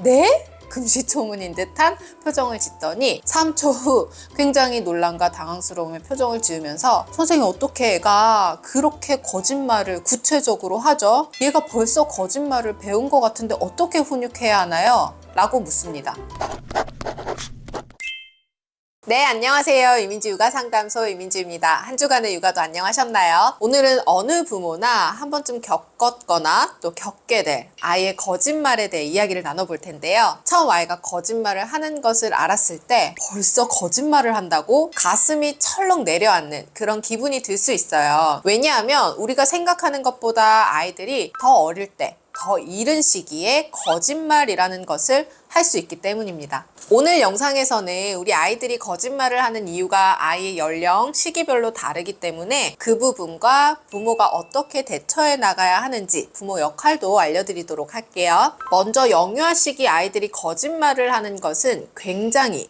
네? 금시초문인 듯한 표정을 짓더니 3초 후 굉장히 놀람과 당황스러움의 표정을 지으면서 선생님 어떻게 애가 그렇게 거짓말을 구체적으로 하죠? 얘가 벌써 거짓말을 배운 것 같은데 어떻게 훈육해야 하나요? 라고 묻습니다. 네, 안녕하세요. 이민지 육아상담소 이민지입니다. 한 주간의 육아도 안녕하셨나요? 오늘은 어느 부모나 한 번쯤 겪었거나 또 겪게 될 아이의 거짓말에 대해 이야기를 나눠볼 텐데요. 처음 아이가 거짓말을 하는 것을 알았을 때 벌써 거짓말을 한다고 가슴이 철렁 내려앉는 그런 기분이 들 수 있어요. 왜냐하면 우리가 생각하는 것보다 아이들이 더 어릴 때, 더 이른 시기에 거짓말이라는 것을 할 수 있기 때문입니다. 오늘 영상에서는 우리 아이들이 거짓말을 하는 이유가 아이의 연령, 시기별로 다르기 때문에 그 부분과 부모가 어떻게 대처해 나가야 하는지 부모 역할도 알려드리도록 할게요. 먼저 영유아 시기 아이들이 거짓말을 하는 것은 굉장히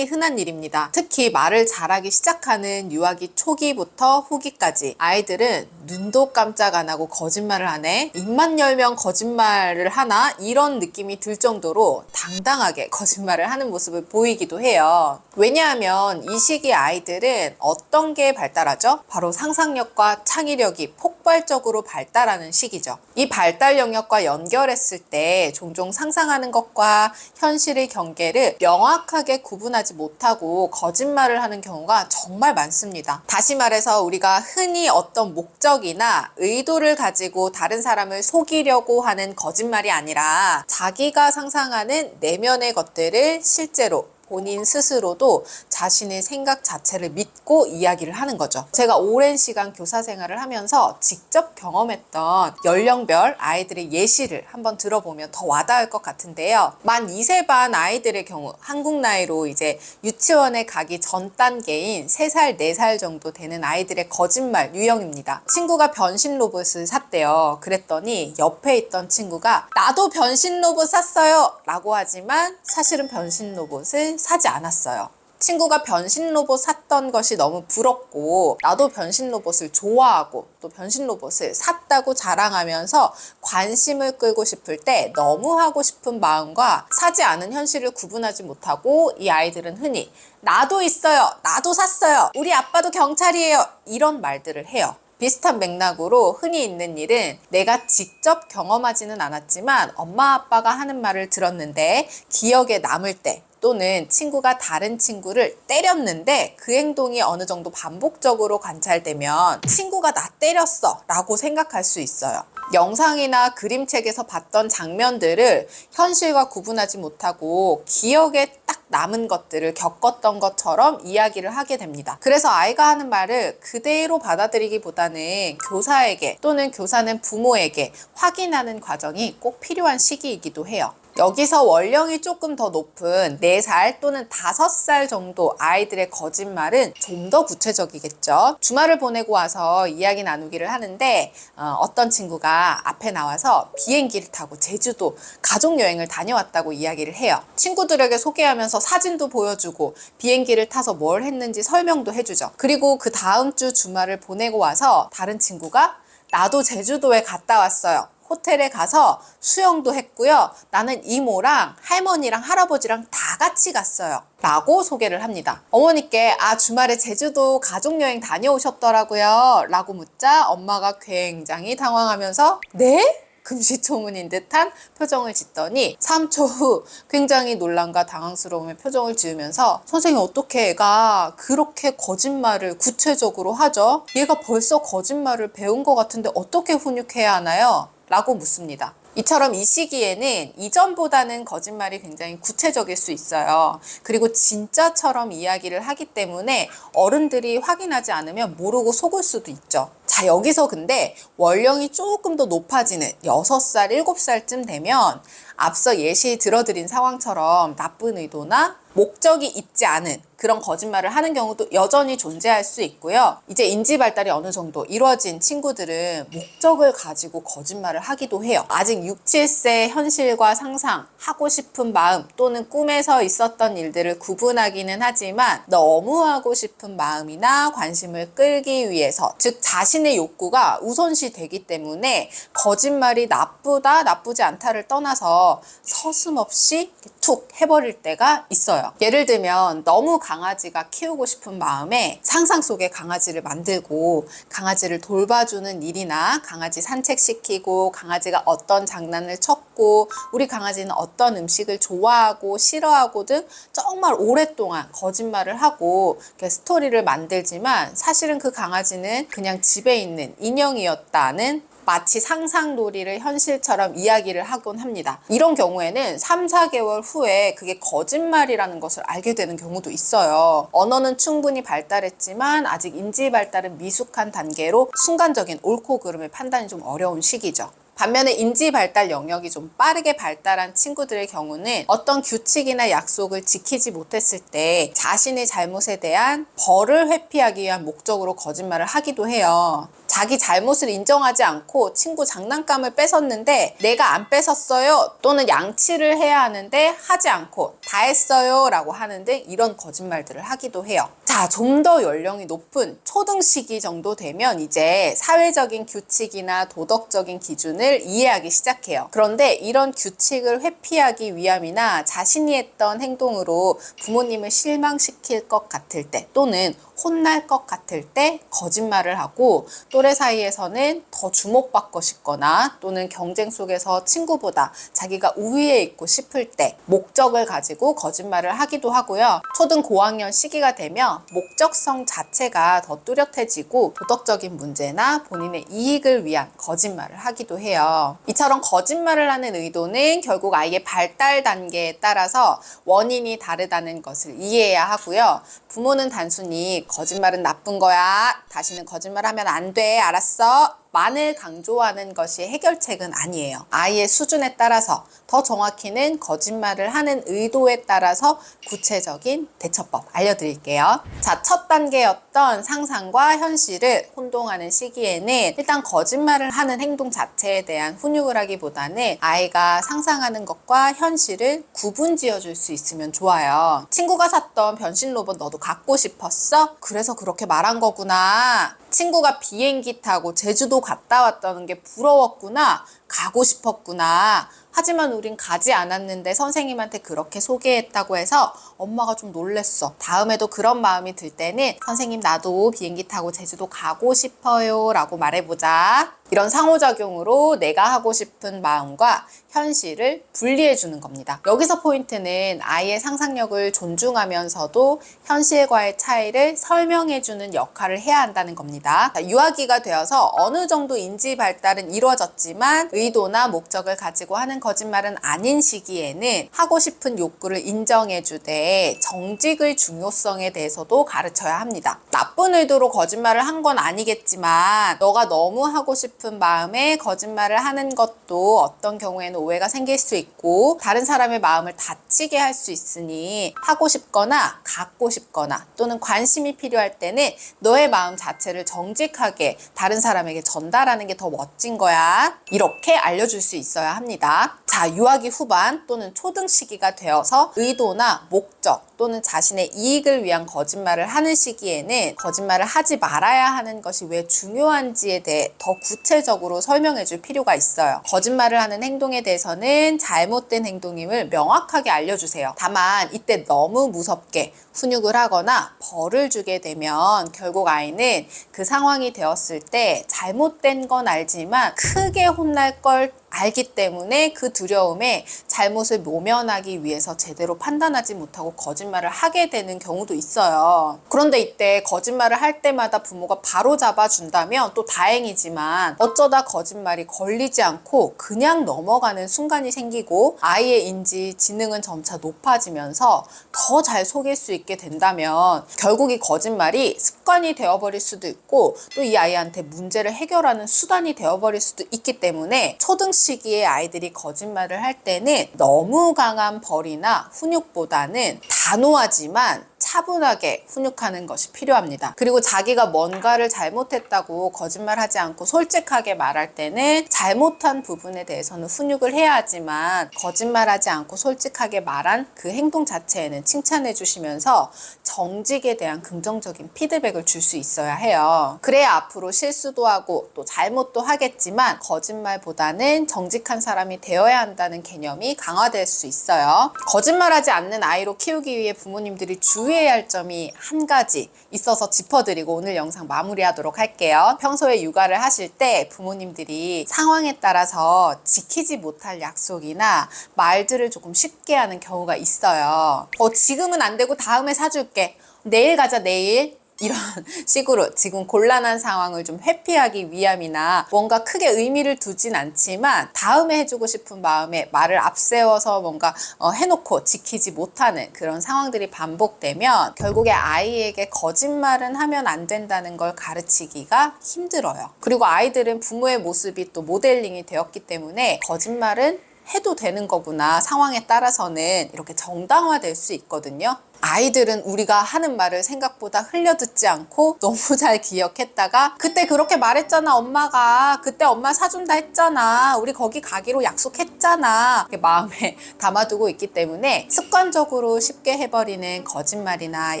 흔한 일입니다. 특히 말을 잘하기 시작하는 유아기 초기부터 후기까지 아이들은 눈도 깜짝 안 하고 거짓말을 하네? 입만 열면 거짓말을 하나? 이런 느낌이 들 정도로 당당하게 거짓말을 하는 모습을 보이기도 해요. 왜냐하면 이 시기 아이들은 어떤 게 발달하죠? 바로 상상력과 창의력이 폭발적으로 발달하는 시기죠. 이 발달 영역과 연결했을 때 종종 상상하는 것과 현실의 경계를 명확하게 구분하지 못하고 거짓말을 하는 경우가 정말 많습니다. 다시 말해서 우리가 흔히 어떤 목적이나 의도를 가지고 다른 사람을 속이려고 하는 거짓말이 아니라 자기가 상상하는 내면의 것들을 실제로 본인 스스로도 자신의 생각 자체를 믿고 이야기를 하는 거죠. 제가 오랜 시간 교사 생활을 하면서 직접 경험했던 연령별 아이들의 예시를 한번 들어보면 더 와닿을 것 같은데요. 만 2세 반 아이들의 경우 한국 나이로 이제 유치원에 가기 전 단계인 3살, 4살 정도 되는 아이들의 거짓말 유형입니다. 친구가 변신 로봇을 샀대요. 그랬더니 옆에 있던 친구가 나도 변신 로봇 샀어요 라고 하지만 사실은 변신 로봇을 사지 않았어요. 친구가 변신 로봇 샀던 것이 너무 부럽고 나도 변신 로봇을 좋아하고 또 변신 로봇을 샀다고 자랑하면서 관심을 끌고 싶을 때 너무 하고 싶은 마음과 사지 않은 현실을 구분하지 못하고 이 아이들은 흔히 나도 있어요, 나도 샀어요, 우리 아빠도 경찰이에요 이런 말들을 해요. 비슷한 맥락으로 흔히 있는 일은 내가 직접 경험하지는 않았지만 엄마 아빠가 하는 말을 들었는데 기억에 남을 때 또는 친구가 다른 친구를 때렸는데 그 행동이 어느 정도 반복적으로 관찰되면 친구가 나 때렸어 라고 생각할 수 있어요. 영상이나 그림책에서 봤던 장면들을 현실과 구분하지 못하고 기억에 딱 남은 것들을 겪었던 것처럼 이야기를 하게 됩니다. 그래서 아이가 하는 말을 그대로 받아들이기보다는 교사에게 또는 교사는 부모에게 확인하는 과정이 꼭 필요한 시기이기도 해요. 여기서 원령이 조금 더 높은 4살 또는 5살 정도 아이들의 거짓말은 좀 더 구체적이겠죠. 주말을 보내고 와서 이야기 나누기를 하는데 어떤 친구가 앞에 나와서 비행기를 타고 제주도 가족여행을 다녀왔다고 이야기를 해요. 친구들에게 소개하면서 사진도 보여주고 비행기를 타서 뭘 했는지 설명도 해주죠. 그리고 그 다음 주 주말을 보내고 와서 다른 친구가 나도 제주도에 갔다 왔어요. 호텔에 가서 수영도 했고요. 나는 이모랑 할머니랑 할아버지랑 다 같이 갔어요. 라고 소개를 합니다. 어머니께 주말에 제주도 가족여행 다녀오셨더라고요. 라고 묻자 엄마가 굉장히 당황하면서 네? 금시초문인 듯한 표정을 짓더니 3초 후 굉장히 놀람과 당황스러움의 표정을 지으면서 선생님 어떻게 애가 그렇게 거짓말을 구체적으로 하죠? 얘가 벌써 거짓말을 배운 것 같은데 어떻게 훈육해야 하나요? 라고 묻습니다. 이처럼 이 시기에는 이전보다는 거짓말이 굉장히 구체적일 수 있어요. 그리고 진짜처럼 이야기를 하기 때문에 어른들이 확인하지 않으면 모르고 속을 수도 있죠. 자, 여기서 근데 원령이 조금 더 높아지는 6살, 7살쯤 되면 앞서 예시 들어드린 상황처럼 나쁜 의도나 목적이 있지 않은 그런 거짓말을 하는 경우도 여전히 존재할 수 있고요. 이제 인지 발달이 어느 정도 이루어진 친구들은 목적을 가지고 거짓말을 하기도 해요. 아직 6, 7세 현실과 상상, 하고 싶은 마음 또는 꿈에서 있었던 일들을 구분하기는 하지만 너무 하고 싶은 마음이나 관심을 끌기 위해서, 즉 자신의 자신의 욕구가 우선시 되기 때문에 거짓말이 나쁘다 나쁘지 않다를 떠나서 서슴없이 툭 해버릴 때가 있어요. 예를 들면 너무 강아지가 키우고 싶은 마음에 상상 속에 강아지를 만들고 강아지를 돌봐주는 일이나 강아지 산책시키고 강아지가 어떤 장난을 쳤고 우리 강아지는 어떤 음식을 좋아하고 싫어하고 등 정말 오랫동안 거짓말을 하고 스토리를 만들지만 사실은 그 강아지는 그냥 집에 있는 인형이었다는 마치 상상놀이를 현실처럼 이야기를 하곤 합니다. 이런 경우에는 3, 4개월 후에 그게 거짓말이라는 것을 알게 되는 경우도 있어요. 언어는 충분히 발달했지만 아직 인지 발달은 미숙한 단계로 순간적인 옳고 그름의 판단이 좀 어려운 시기죠. 반면에 인지 발달 영역이 좀 빠르게 발달한 친구들의 경우는 어떤 규칙이나 약속을 지키지 못했을 때 자신의 잘못에 대한 벌을 회피하기 위한 목적으로 거짓말을 하기도 해요. 자기 잘못을 인정하지 않고 친구 장난감을 뺏었는데 내가 안 뺏었어요 또는 양치를 해야 하는데 하지 않고 다 했어요 라고 하는 등 이런 거짓말들을 하기도 해요. 자, 좀 더 연령이 높은 초등 시기 정도 되면 이제 사회적인 규칙이나 도덕적인 기준을 이해하기 시작해요. 그런데 이런 규칙을 회피하기 위함이나 자신이 했던 행동으로 부모님을 실망시킬 것 같을 때 또는 혼날 것 같을 때 거짓말을 하고 또래 사이에서는 더 주목받고 싶거나 또는 경쟁 속에서 친구보다 자기가 우위에 있고 싶을 때 목적을 가지고 거짓말을 하기도 하고요. 초등 고학년 시기가 되면 목적성 자체가 더 뚜렷해지고 도덕적인 문제나 본인의 이익을 위한 거짓말을 하기도 해요. 이처럼 거짓말을 하는 의도는 결국 아이의 발달 단계에 따라서 원인이 다르다는 것을 이해해야 하고요. 부모는 단순히 거짓말은 나쁜 거야. 다시는 거짓말하면 안 돼. 알았어? 만을 강조하는 것이 해결책은 아니에요. 아이의 수준에 따라서 더 정확히는 거짓말을 하는 의도에 따라서 구체적인 대처법 알려드릴게요. 자, 첫 단계였던 상상과 현실을 혼동하는 시기에는 일단 거짓말을 하는 행동 자체에 대한 훈육을 하기보다는 아이가 상상하는 것과 현실을 구분 지어줄 수 있으면 좋아요. 친구가 샀던 변신 로봇 너도 갖고 싶었어? 그래서 그렇게 말한 거구나. 친구가 비행기 타고 제주도 갔다 왔다는 게 부러웠구나. 가고 싶었구나. 하지만 우린 가지 않았는데 선생님한테 그렇게 소개했다고 해서 엄마가 좀 놀랬어. 다음에도 그런 마음이 들 때는 선생님 나도 비행기 타고 제주도 가고 싶어요 라고 말해보자. 이런 상호작용으로 내가 하고 싶은 마음과 현실을 분리해 주는 겁니다. 여기서 포인트는 아이의 상상력을 존중하면서도 현실과의 차이를 설명해 주는 역할을 해야 한다는 겁니다. 유아기가 되어서 어느 정도 인지 발달은 이루어졌지만 의도나 목적을 가지고 하는 거짓말은 아닌 시기에는 하고 싶은 욕구를 인정해 주되 정직의 중요성에 대해서도 가르쳐야 합니다. 나쁜 의도로 거짓말을 한 건 아니겠지만 너가 너무 하고 싶은 마음에 거짓말을 하는 것도 어떤 경우에는 오해가 생길 수 있고 다른 사람의 마음을 다치게 할 수 있으니 하고 싶거나 갖고 싶거나 또는 관심이 필요할 때는 너의 마음 자체를 정직하게 다른 사람에게 전달하는 게 더 멋진 거야. 이렇게 알려줄 수 있어야 합니다. 자, 유아기 후반 또는 초등 시기가 되어서 의도나 목적 또는 자신의 이익을 위한 거짓말을 하는 시기에는 거짓말을 하지 말아야 하는 것이 왜 중요한지에 대해 더 구체적으로 설명해 줄 필요가 있어요. 거짓말을 하는 행동에 대해서는 잘못된 행동임을 명확하게 알려주세요. 다만 이때 너무 무섭게 훈육을 하거나 벌을 주게 되면 결국 아이는 그 상황이 되었을 때 잘못된 건 알지만 크게 혼날 걸 알기 때문에 그 두려움에 잘못을 모면하기 위해서 제대로 판단하지 못하고 거짓말을 하게 되는 경우도 있어요. 그런데 이때 거짓말을 할 때마다 부모가 바로 잡아준다면 또 다행이지만 어쩌다 거짓말이 걸리지 않고 그냥 넘어가는 순간이 생기고 아이의 인지, 지능은 점차 높아지면서 더 잘 속일 수 있게 된다면 결국 이 거짓말이 습관이 되어버릴 수도 있고 또 이 아이한테 문제를 해결하는 수단이 되어버릴 수도 있기 때문에 초등 시기에 아이들이 거짓말을 할 때는 너무 강한 벌이나 훈육보다는 단호하지만 차분하게 훈육하는 것이 필요합니다. 그리고 자기가 뭔가를 잘못했다고 거짓말하지 않고 솔직하게 말할 때는 잘못한 부분에 대해서는 훈육을 해야 하지만 거짓말하지 않고 솔직하게 말한 그 행동 자체에는 칭찬해 주시면서 정직에 대한 긍정적인 피드백을 줄 수 있어야 해요. 그래야 앞으로 실수도 하고 또 잘못도 하겠지만 거짓말보다는 정직한 사람이 되어야 한다는 개념이 강화될 수 있어요. 거짓말하지 않는 아이로 키우기 위해 부모님들이 주의해야 할 점이 한 가지 있어서 짚어드리고 오늘 영상 마무리하도록 할게요. 평소에 육아를 하실 때 부모님들이 상황에 따라서 지키지 못할 약속이나 말들을 조금 쉽게 하는 경우가 있어요. 지금은 안 되고 다음에 사줄게. 내일 가자, 내일. 이런 식으로 지금 곤란한 상황을 좀 회피하기 위함이나 뭔가 크게 의미를 두진 않지만 다음에 해주고 싶은 마음에 말을 앞세워서 뭔가 해놓고 지키지 못하는 그런 상황들이 반복되면 결국에 아이에게 거짓말은 하면 안 된다는 걸 가르치기가 힘들어요. 그리고 아이들은 부모의 모습이 또 모델링이 되었기 때문에 거짓말은 해도 되는 거구나, 상황에 따라서는 이렇게 정당화될 수 있거든요. 아이들은 우리가 하는 말을 생각보다 흘려듣지 않고 너무 잘 기억했다가 그때 그렇게 말했잖아, 엄마가 그때 엄마 사준다 했잖아, 우리 거기 가기로 약속했잖아, 이렇게 마음에 담아두고 있기 때문에 습관적으로 쉽게 해버리는 거짓말이나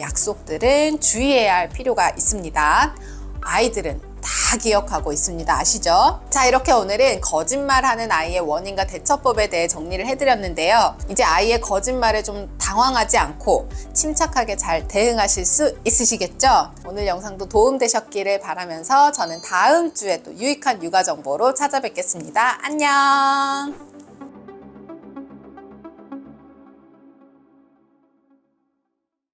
약속들은 주의해야 할 필요가 있습니다. 아이들은 다 기억하고 있습니다. 아시죠? 자, 이렇게 오늘은 거짓말하는 아이의 원인과 대처법에 대해 정리를 해드렸는데요. 이제 아이의 거짓말에 좀 당황하지 않고 침착하게 잘 대응하실 수 있으시겠죠? 오늘 영상도 도움되셨기를 바라면서 저는 다음 주에 또 유익한 육아 정보로 찾아뵙겠습니다. 안녕!